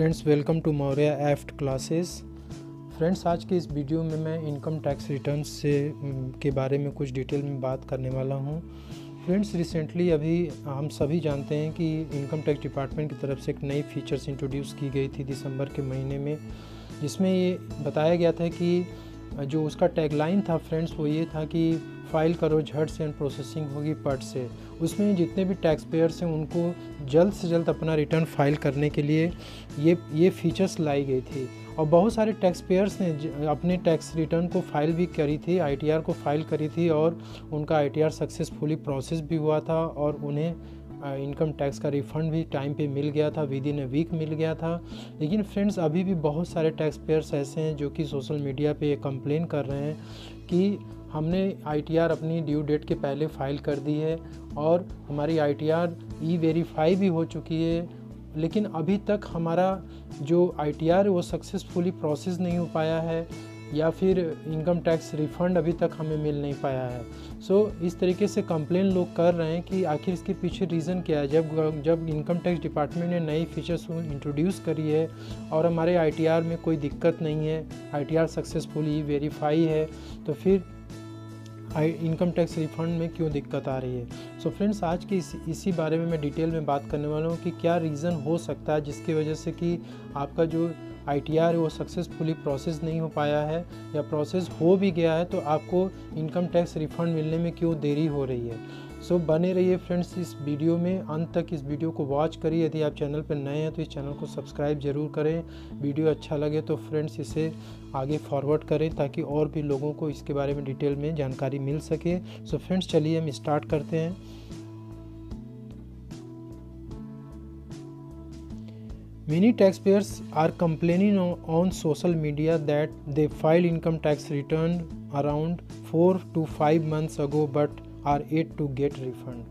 Friends, welcome to Maurya एफ्ट classes. Friends, आज के इस वीडियो में मैं इनकम टैक्स रिटर्न के बारे में कुछ डिटेल में बात करने वाला हूं। फ्रेंड्स, रिसेंटली अभी हम सभी जानते हैं कि इनकम टैक्स डिपार्टमेंट की तरफ से एक नई फीचर्स इंट्रोड्यूस की गई थी दिसंबर के महीने में, जिसमें ये बताया गया था कि जो उसका टैगलाइन था फ्रेंड्स वो ये था कि फाइल करो झट से एंड प्रोसेसिंग होगी पट से। उसमें जितने भी टैक्स पेयर्स हैं उनको जल्द से जल्द अपना रिटर्न फाइल करने के लिए ये फीचर्स लाई गई थी। और बहुत सारे टैक्स पेयर्स ने अपने टैक्स रिटर्न को फाइल भी करी थी, आईटीआर को फाइल करी थी और उनका आईटीआर सक्सेसफुली प्रोसेस भी हुआ था और उन्हें इनकम टैक्स का रिफ़ंड भी टाइम पे मिल गया था, विद इन ए वीक मिल गया था। लेकिन फ्रेंड्स, अभी भी बहुत सारे टैक्स पेयर्स ऐसे हैं जो कि सोशल मीडिया पे कंप्लेन कर रहे हैं कि हमने आईटीआर अपनी ड्यू डेट के पहले फ़ाइल कर दी है और हमारी आईटीआर ई वेरीफाई भी हो चुकी है, लेकिन अभी तक हमारा जो आईटीआर वो सक्सेसफुली प्रोसेस नहीं हो पाया है या फिर इनकम टैक्स रिफ़ंड अभी तक हमें मिल नहीं पाया है। इस तरीके से कंप्लेन लोग कर रहे हैं कि आखिर इसके पीछे रीज़न क्या है। जब इनकम टैक्स डिपार्टमेंट ने नई फीचर्स इंट्रोड्यूस करी है और हमारे आईटीआर में कोई दिक्कत नहीं है, आईटीआर सक्सेसफुली वेरीफाई है, तो फिर इनकम टैक्स रिफ़ंड में क्यों दिक्कत आ रही है। फ्रेंड्स, आज के इसी बारे में मैं डिटेल में बात करने वाला हूँ कि क्या रीज़न हो सकता है जिसकी वजह से कि आपका जो आईटीआर है वो सक्सेसफुली प्रोसेस नहीं हो पाया है या प्रोसेस हो भी गया है तो आपको इनकम टैक्स रिफ़ंड मिलने में क्यों देरी हो रही है। बने रहिए फ्रेंड्स इस वीडियो में, अंत तक इस वीडियो को वॉच करिए। यदि आप चैनल पर नए हैं तो इस चैनल को सब्सक्राइब ज़रूर करें। वीडियो अच्छा लगे तो फ्रेंड्स इसे आगे फॉरवर्ड करें ताकि और भी लोगों को इसके बारे में डिटेल में जानकारी मिल सके। फ्रेंड्स, चलिए हम स्टार्ट करते हैं। Many taxpayers are complaining on social media that they filed income tax return around 4 to 5 months ago but are yet to get refund।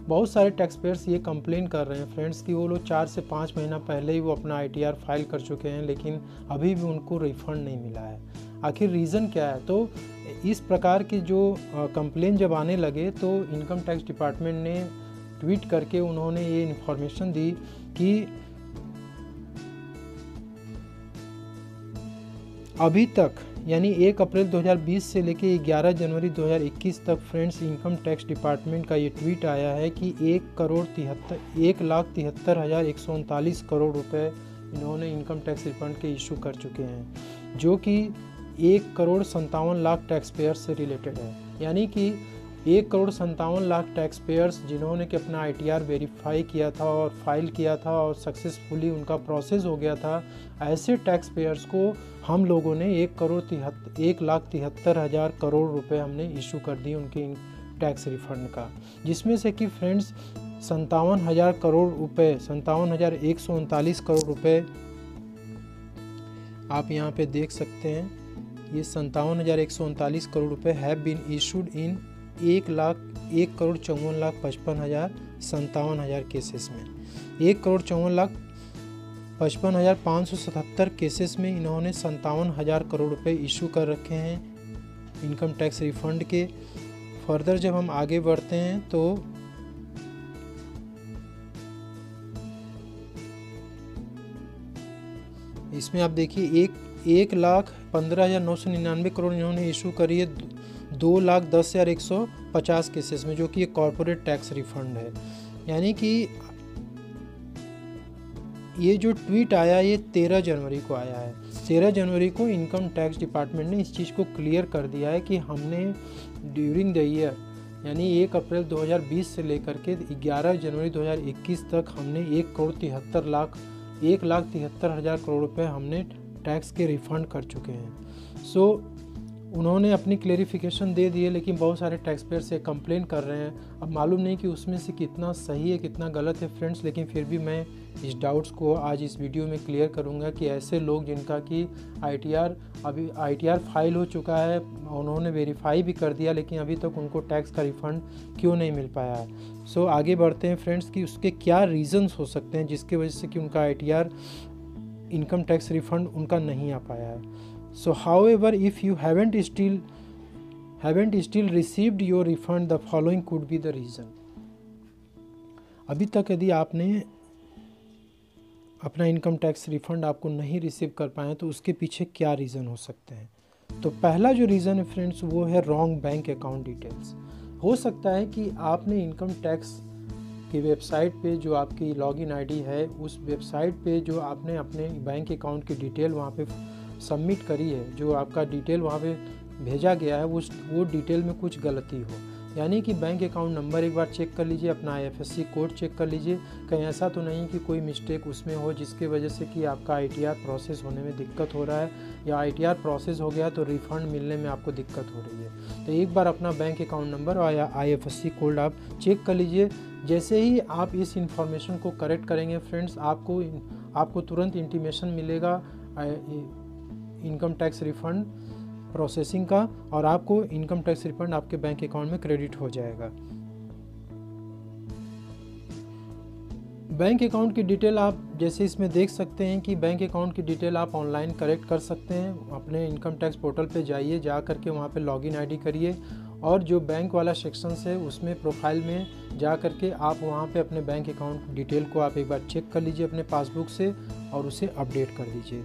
बहुत सारे टैक्सपेयर्स ये कंप्लेन कर रहे हैं फ्रेंड्स कि वो लोग 4 से 5 महीना पहले ही वो अपना आईटीआर फाइल कर चुके हैं लेकिन अभी भी उनको रिफ़ंड नहीं मिला है। आखिर रीज़न क्या है? तो इस प्रकार की जो कंप्लेन जब आने लगे तो इनकम टैक्स डिपार्टमेंट ने ट्वीट करके उन्होंने ये इन्फॉर्मेशन दी कि अभी तक यानी 1 अप्रैल 2020 से लेके 11 जनवरी 2021 तक फ्रेंड्स इनकम टैक्स डिपार्टमेंट का ये ट्वीट आया है कि 1,73,139 करोड़ रुपए इन्होंने इनकम टैक्स रिफंड के इशू कर चुके हैं, जो कि 1,57,00,000 टैक्स पेयर से रिलेटेड है। यानी कि 1,57,00,000 टैक्स पेयर्स जिन्होंने कि अपना आईटीआर वेरीफाई किया था और फाइल किया था और सक्सेसफुली उनका प्रोसेस हो गया था, ऐसे टैक्स पेयर्स को हम लोगों ने 1,73,000 करोड़ रुपए हमने इशू कर दिए उनके टैक्स रिफंड का, जिसमें से कि फ्रेंड्स 57,000 करोड़ रुपए 57,139 करोड़ रुपए आप यहाँ पे देख सकते हैं। ये 57,139 करोड़ रुपए have been issued in 1,54,55,57,000 cases में। 1,54,55,577 केसेस में इन्होंने 57,000 करोड़ रुपए इशू कर रखे हैं इनकम टैक्स रिफंड के। फर्दर जब हम आगे बढ़ते हैं तो इसमें आप देखिए 1,15,999 करोड़ इन्होंने इशू करी है 2,10,150 केसेस में, जो कि एक कॉर्पोरेट टैक्स रिफंड है। यानी कि ये जो ट्वीट आया ये 13 जनवरी को आया है। 13 जनवरी को इनकम टैक्स डिपार्टमेंट ने इस चीज़ को क्लियर कर दिया है कि हमने ड्यूरिंग द ईयर यानी 1 अप्रैल 2020 से लेकर के 11 जनवरी 2021 तक हमने 1,73,000 करोड़ रुपए हमने टैक्स के रिफ़ंड कर चुके हैं। उन्होंने अपनी क्लेरिफिकेशन दे दिए, लेकिन बहुत सारे टैक्स पेयर से कंप्लेन कर रहे हैं। अब मालूम नहीं कि उसमें से कितना सही है कितना गलत है फ्रेंड्स, लेकिन फिर भी मैं इस डाउट्स को आज इस वीडियो में क्लियर करूंगा कि ऐसे लोग जिनका कि आईटीआर फाइल हो चुका है, उन्होंने वेरीफाई भी कर दिया, लेकिन अभी तक उनको टैक्स का रिफ़ंड क्यों नहीं मिल पाया है। आगे बढ़ते हैं फ्रेंड्स कि उसके क्या रीज़न्स हो सकते हैं जिसकी वजह से कि उनका आईटीआर इनकम टैक्स रिफ़ंड उनका नहीं आ पाया है। However, if you haven't still received your refund, the following could be the reason। अभी तक यदि आपने अपना इनकम टैक्स रिफ़ंड आपको नहीं रिसीव कर पाए तो उसके पीछे क्या रीज़न हो सकते हैं। तो पहला जो रीज़न है फ्रेंड्स वो है रॉन्ग बैंक अकाउंट डिटेल्स। हो सकता है कि आपने इनकम टैक्स की वेबसाइट पे जो आपकी लॉगिन आईडी है, उस वेबसाइट पे जो आपने अपने बैंक अकाउंट की डिटेल वहाँ पे सबमिट करी है, जो आपका डिटेल वहाँ पे भेजा गया है वो डिटेल में कुछ गलती हो। यानी कि बैंक अकाउंट नंबर एक बार चेक कर लीजिए, अपना IFSC कोड चेक कर लीजिए, कहीं ऐसा तो नहीं कि कोई मिस्टेक उसमें हो जिसकी वजह से कि आपका ITR प्रोसेस होने में दिक्कत हो रहा है, या ITR प्रोसेस हो गया तो रिफ़ंड मिलने में आपको दिक्कत हो रही है। तो एक बार अपना बैंक अकाउंट नंबर और IFSC कोड आप चेक कर लीजिए। जैसे ही आप इस इंफॉर्मेशन को करेक्ट करेंगे फ्रेंड्स, आपको तुरंत इंटीमेशन मिलेगा इनकम टैक्स रिफ़ंड प्रोसेसिंग का, और आपको इनकम टैक्स रिफंड आपके बैंक अकाउंट में क्रेडिट हो जाएगा। बैंक अकाउंट की डिटेल आप जैसे इसमें देख सकते हैं कि बैंक अकाउंट की डिटेल आप ऑनलाइन करेक्ट कर सकते हैं। अपने इनकम टैक्स पोर्टल पे जाइए, जा करके वहाँ पे लॉगिन आईडी करिए, और जो बैंक वाला सेक्शन है उसमें प्रोफाइल में जा करके आप वहाँ पे अपने बैंक अकाउंट डिटेल को आप एक बार चेक कर लीजिए अपने पासबुक से, और उसे अपडेट कर दीजिए।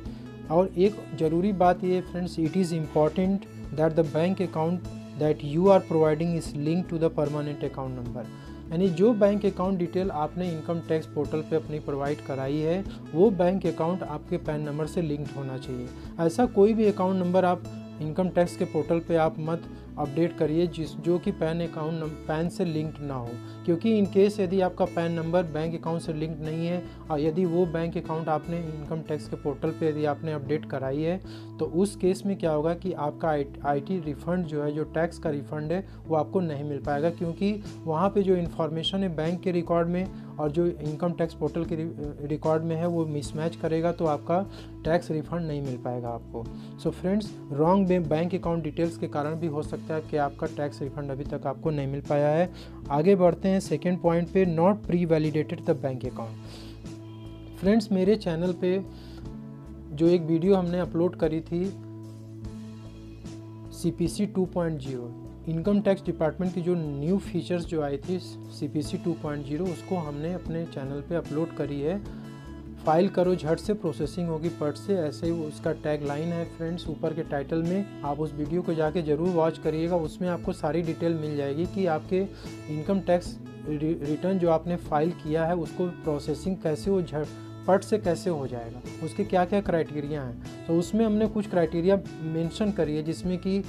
और एक ज़रूरी बात ये friends, it is important that the bank account that you are providing is link to the permanent account number. यानी जो बैंक अकाउंट डिटेल आपने इनकम टैक्स पोर्टल पे अपनी प्रोवाइड कराई है, वो बैंक अकाउंट आपके पैन नंबर से लिंक्ड होना चाहिए। ऐसा कोई भी अकाउंट नंबर आप इनकम टैक्स के पोर्टल पे आप मत अपडेट करिए जो कि पैन से लिंक्ड ना हो, क्योंकि इन केस यदि आपका पैन नंबर बैंक अकाउंट से लिंक्ड नहीं है और यदि वो बैंक अकाउंट आपने इनकम टैक्स के पोर्टल पे यदि आपने अपडेट कराई है, तो उस केस में क्या होगा कि आपका IT रिफ़ंड जो है, जो टैक्स का रिफ़ंड है, वो आपको नहीं मिल पाएगा, क्योंकि वहाँ पे जो इन्फॉर्मेशन है बैंक के रिकॉर्ड में और जो इनकम टैक्स पोर्टल के रिकॉर्ड में है वो मिसमैच करेगा, तो आपका टैक्स रिफ़ंड नहीं मिल पाएगा आपको। So friends, wrong bank account details के कारण भी हो सकता है कि आपका टैक्स रिफ़ंड अभी तक आपको नहीं मिल पाया है। आगे बढ़ते हैं सेकेंड पॉइंट पे, not pre validated the bank account. Friends, मेरे चैनल पे जो एक वीडियो हमने अपलोड करी थी CPC 2.0, इनकम टैक्स डिपार्टमेंट की जो न्यू फीचर्स जो आई थी CPC 2.0, उसको हमने अपने चैनल पे अपलोड करी है। फाइल करो झट से, प्रोसेसिंग होगी पट से, ऐसे ही उसका टैग लाइन है फ्रेंड्स ऊपर के टाइटल में। आप उस वीडियो को जाके ज़रूर वॉच करिएगा, उसमें आपको सारी डिटेल मिल जाएगी कि आपके इनकम टैक्स रिटर्न जो आपने फाइल किया है उसको प्रोसेसिंग कैसे वो पट से कैसे हो जाएगा, उसके क्या क्या क्राइटेरिया हैं। तो उसमें हमने कुछ क्राइटेरिया मेंशन करी है, जिसमें कि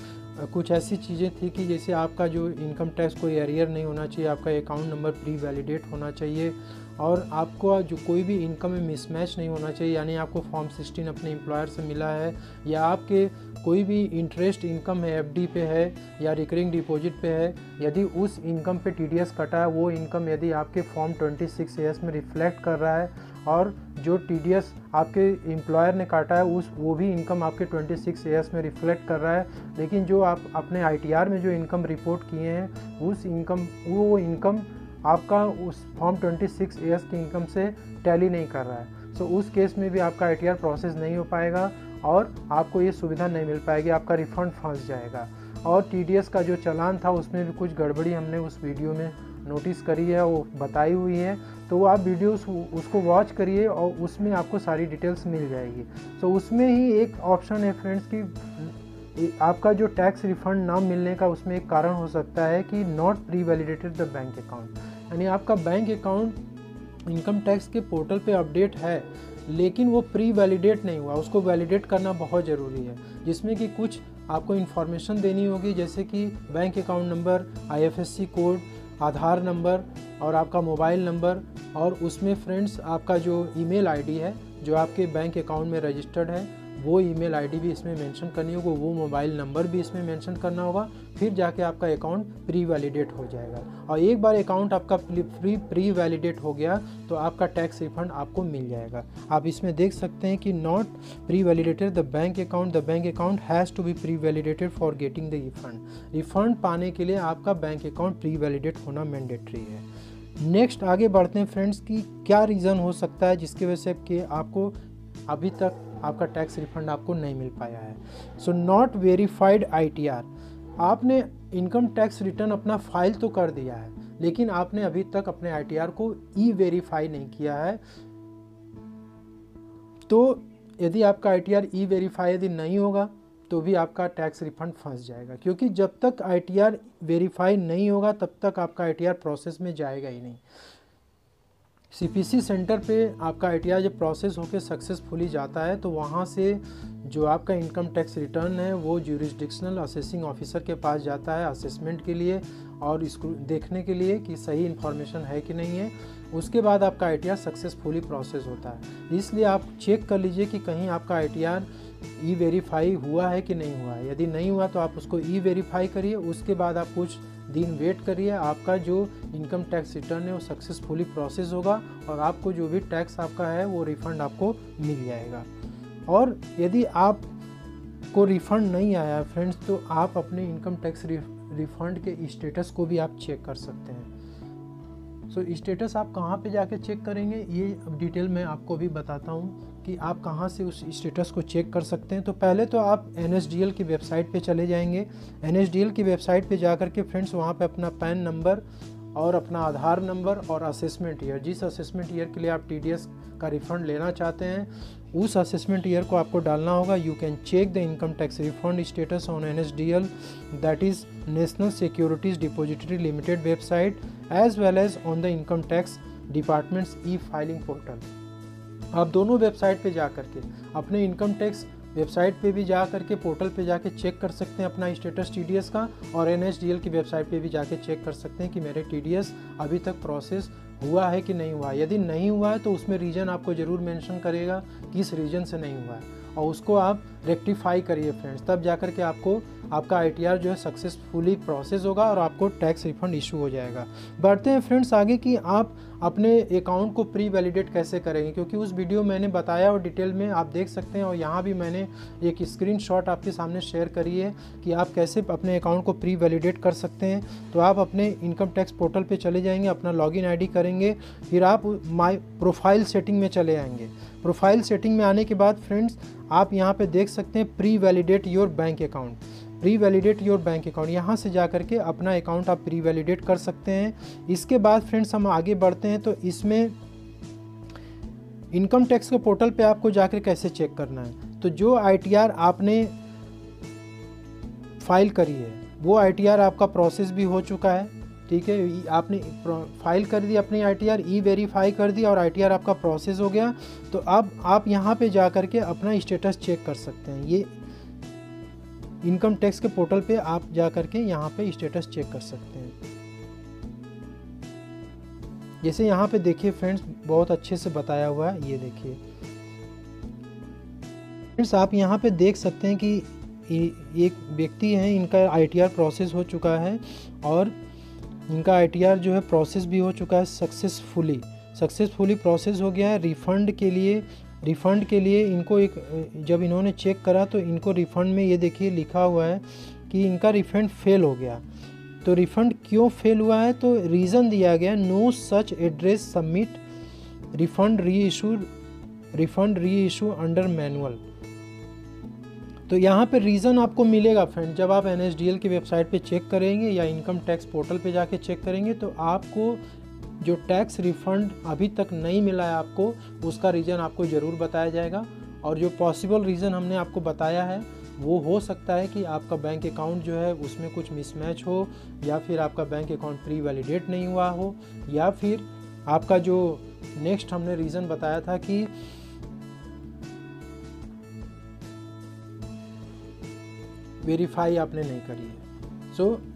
कुछ ऐसी चीज़ें थी कि जैसे आपका जो इनकम टैक्स कोई एरियर नहीं होना चाहिए, आपका अकाउंट नंबर प्री वैलिडेट होना चाहिए, और आपको जो कोई भी इनकम में मिसमैच नहीं होना चाहिए, यानी आपको फॉर्म 16 अपने एम्प्लॉयर से मिला है, या आपके कोई भी इंटरेस्ट इनकम है FD पे है या रिकरिंग डिपॉजिट पे है, यदि उस इनकम पे TDS कटा है, वो इनकम यदि आपके फॉर्म 26AS में रिफ्लेक्ट कर रहा है, और जो TDS आपके एम्प्लॉयर ने काटा है वो भी इनकम आपके 26AS में रिफ्लेक्ट कर रहा है, लेकिन जो आप अपने ITR में जो इनकम रिपोर्ट किए हैं उस इनकम वो इनकम आपका उस फॉर्म 26AS की इनकम से टैली नहीं कर रहा है। सो उस केस में भी आपका ITR प्रोसेस नहीं हो पाएगा और आपको ये सुविधा नहीं मिल पाएगी, आपका रिफ़ंड फंस जाएगा। और TDS का जो चालान था उसमें भी कुछ गड़बड़ी हमने उस वीडियो में नोटिस करी है, वो बताई हुई है, तो वो आप वीडियो उसको वॉच करिए और उसमें आपको सारी डिटेल्स मिल जाएगी। सो उसमें ही एक ऑप्शन है फ्रेंड्स कि आपका जो टैक्स रिफ़ंड ना मिलने का उसमें एक कारण हो सकता है कि not pre validated the bank account, यानी आपका बैंक अकाउंट इनकम टैक्स के पोर्टल पे अपडेट है लेकिन वो प्री वैलिडेट नहीं हुआ, उसको वैलिडेट करना बहुत ज़रूरी है, जिसमें कि कुछ आपको इन्फॉर्मेशन देनी होगी, जैसे कि bank account number, IFSC code, Aadhaar number और आपका मोबाइल नंबर, और उसमें फ्रेंड्स आपका जो ईमेल आईडी है जो आपके बैंक अकाउंट में रजिस्टर्ड है वो ईमेल आईडी भी इसमें मेंशन करनी होगी, वो मोबाइल नंबर भी इसमें मेंशन करना होगा, फिर जाके आपका अकाउंट प्री वैलिडेट हो जाएगा। और एक बार अकाउंट आपका प्री वैलिडेट हो गया तो आपका टैक्स रिफंड आपको मिल जाएगा। आप इसमें देख सकते हैं कि not pre validated the bank account has to be pre validated for getting the refund. Refund पाने के लिए आपका बैंक अकाउंट प्री वैलिडेट होना मैंडेटरी है। नेक्स्ट आगे बढ़ते हैं फ्रेंड्स कि क्या रीज़न हो सकता है जिसकी वजह से कि आपको अभी तक आपका टैक्स रिफंड आपको नहीं मिल पाया है। सो नॉट वेरीफाइड ITR, आपने इनकम टैक्स रिटर्न अपना फाइल तो कर दिया है लेकिन आपने अभी तक अपने ITR को वेरीफाई नहीं किया है। तो यदि आपका ITR ई वेरीफाई यदि नहीं होगा तो भी आपका टैक्स रिफंड फंस जाएगा, क्योंकि जब तक ITR वेरीफाई नहीं होगा तब तक आपका ITR प्रोसेस में जाएगा ही नहीं। CPC सेंटर पे आपका ITR जब प्रोसेस होकर सक्सेसफुली जाता है तो वहाँ से जो आपका इनकम टैक्स रिटर्न है वो ज्यूरिसडिक्शनल असेसिंग ऑफिसर के पास जाता है असेसमेंट के लिए और इसको देखने के लिए कि सही इन्फॉर्मेशन है कि नहीं है। उसके बाद आपका ITR सक्सेसफुली प्रोसेस होता है। इसलिए आप चेक कर लीजिए कि कहीं आपका ITR ई वेरीफाई हुआ है कि नहीं हुआ है। यदि नहीं हुआ तो आप उसको ई वेरीफाई करिए, उसके बाद आप कुछ दिन वेट करिए, आपका जो इनकम टैक्स रिटर्न है वो सक्सेसफुली प्रोसेस होगा और आपको जो भी टैक्स आपका है वो रिफ़ंड आपको मिल जाएगा। और यदि आप को रिफ़ंड नहीं आया है फ्रेंड्स, तो आप अपने इनकम टैक्स रिफ़ंड के स्टेटस को भी आप चेक कर सकते हैं। सो स्टेटस आप कहाँ पे जाके चेक करेंगे ये अब डिटेल में आपको भी बताता हूँ कि आप कहाँ से उस स्टेटस को चेक कर सकते हैं। तो पहले तो आप NSDL की वेबसाइट पे चले जाएंगे। NSDL की वेबसाइट पे जा कर के फ्रेंड्स वहाँ पे अपना पैन नंबर और अपना आधार नंबर और असेसमेंट ईयर, जिस असेसमेंट ईयर के लिए आप TDS का रिफ़ंड लेना चाहते हैं उस असेसमेंट ईयर को आपको डालना होगा। You can check the income tax refund status on NSDL, that is national securities depository limited website, as well as on the income tax department's e filing portal. आप दोनों वेबसाइट पे जा करके अपने इनकम टैक्स वेबसाइट पे भी जा करके पोर्टल पे जाके चेक कर सकते हैं अपना स्टेटस TDS का, और NSDL की वेबसाइट पे भी जाके चेक कर सकते हैं कि मेरे TDS अभी तक प्रोसेस हुआ है कि नहीं हुआ है। यदि नहीं हुआ है तो उसमें रीज़न आपको ज़रूर मेंशन करेगा किस रीज़न से नहीं हुआ है और उसको आप रेक्टिफाई करिए फ्रेंड्स, तब जाकर के आपको आपका ITR जो है सक्सेसफुली प्रोसेस होगा और आपको टैक्स रिफंड इशू हो जाएगा। बढ़ते हैं फ्रेंड्स आगे कि आप अपने अकाउंट को प्री वैलिडेट कैसे करेंगे, क्योंकि उस वीडियो मैंने बताया और डिटेल में आप देख सकते हैं और यहाँ भी मैंने एक स्क्रीनशॉट आपके सामने शेयर करी है कि आप कैसे अपने अकाउंट को प्री वैलिडेट कर सकते हैं। तो आप अपने इनकम टैक्स पोर्टल पे चले जाएंगे, अपना लॉगिन ID करेंगे, फिर आप माई प्रोफाइल सेटिंग में चले आएंगे। प्रोफाइल सेटिंग में आने के बाद फ्रेंड्स आप यहाँ पे देख सकते हैं pre validate your bank account, pre validate your bank account, यहाँ से जा करके अपना अकाउंट आप प्री वैलिडेट कर सकते हैं। इसके बाद फ्रेंड्स हम आगे बढ़ते हैं, तो इसमें इनकम टैक्स के पोर्टल पे आपको जाकर कैसे चेक करना है। तो जो ITR आपने फाइल करी है वो ITR आपका प्रोसेस भी हो चुका है, ठीक है, आपने फाइल कर दी अपनी ITR, ई वेरीफाई कर दी और ITR आपका प्रोसेस हो गया। तो अब आप यहाँ पे जा कर के अपना स्टेटस चेक कर सकते हैं। ये इनकम टैक्स के पोर्टल पे आप जा कर के यहाँ पे स्टेटस चेक कर सकते हैं। जैसे यहाँ पे देखिए फ्रेंड्स बहुत अच्छे से बताया हुआ है, ये देखिए फ्रेंड्स आप यहाँ पे देख सकते हैं कि एक व्यक्ति है, इनका ITR प्रोसेस हो चुका है और इनका ITR जो है प्रोसेस भी हो चुका है सक्सेसफुली प्रोसेस हो गया है। रिफ़ंड के लिए इनको एक जब इन्होंने चेक करा तो इनको रिफ़ंड में ये देखिए लिखा हुआ है कि इनका रिफ़ंड फेल हो गया। तो रिफ़ंड क्यों फेल हुआ है, तो रीज़न दिया गया no such address submit refund re issue under manual. तो यहाँ पे रीज़न आपको मिलेगा फ्रेंड, जब आप NSDL की वेबसाइट पे चेक करेंगे या इनकम टैक्स पोर्टल पे जाके चेक करेंगे तो आपको जो टैक्स रिफ़ंड अभी तक नहीं मिला है आपको, उसका रीज़न आपको ज़रूर बताया जाएगा। और जो पॉसिबल रीज़न हमने आपको बताया है वो हो सकता है कि आपका बैंक अकाउंट जो है उसमें कुछ मिसमैच हो, या फिर आपका बैंक अकाउंट प्री वैलिडेट नहीं हुआ हो, या फिर आपका जो नेक्स्ट हमने रीज़न बताया था कि वेरीफाई आपने नहीं करी है।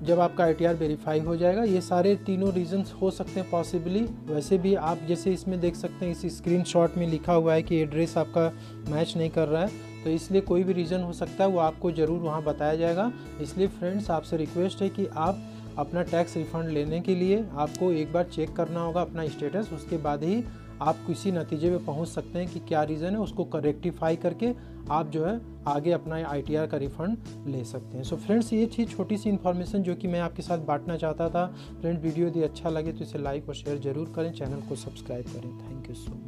जब आपका ITR वेरीफाई हो जाएगा, ये सारे तीनों रीजंस हो सकते हैं पॉसिबली। वैसे भी आप जैसे इसमें देख सकते हैं इस स्क्रीनशॉट में लिखा हुआ है कि एड्रेस आपका मैच नहीं कर रहा है, तो इसलिए कोई भी रीज़न हो सकता है, वो आपको ज़रूर वहाँ बताया जाएगा। इसलिए फ्रेंड्स आपसे रिक्वेस्ट है कि आप अपना टैक्स रिफ़ंड लेने के लिए आपको एक बार चेक करना होगा अपना स्टेटस, उसके बाद ही आप किसी नतीजे पे पहुंच सकते हैं कि क्या रीज़न है, उसको रेक्टिफाई करके आप जो है आगे अपना ITR का रिफ़ंड ले सकते हैं। सो फ्रेंड्स ये थी छोटी सी इन्फॉर्मेशन जो कि मैं आपके साथ बांटना चाहता था। फ्रेंड्स वीडियो यदि अच्छा लगे तो इसे लाइक और शेयर ज़रूर करें, चैनल को सब्सक्राइब करें। Thank you so much.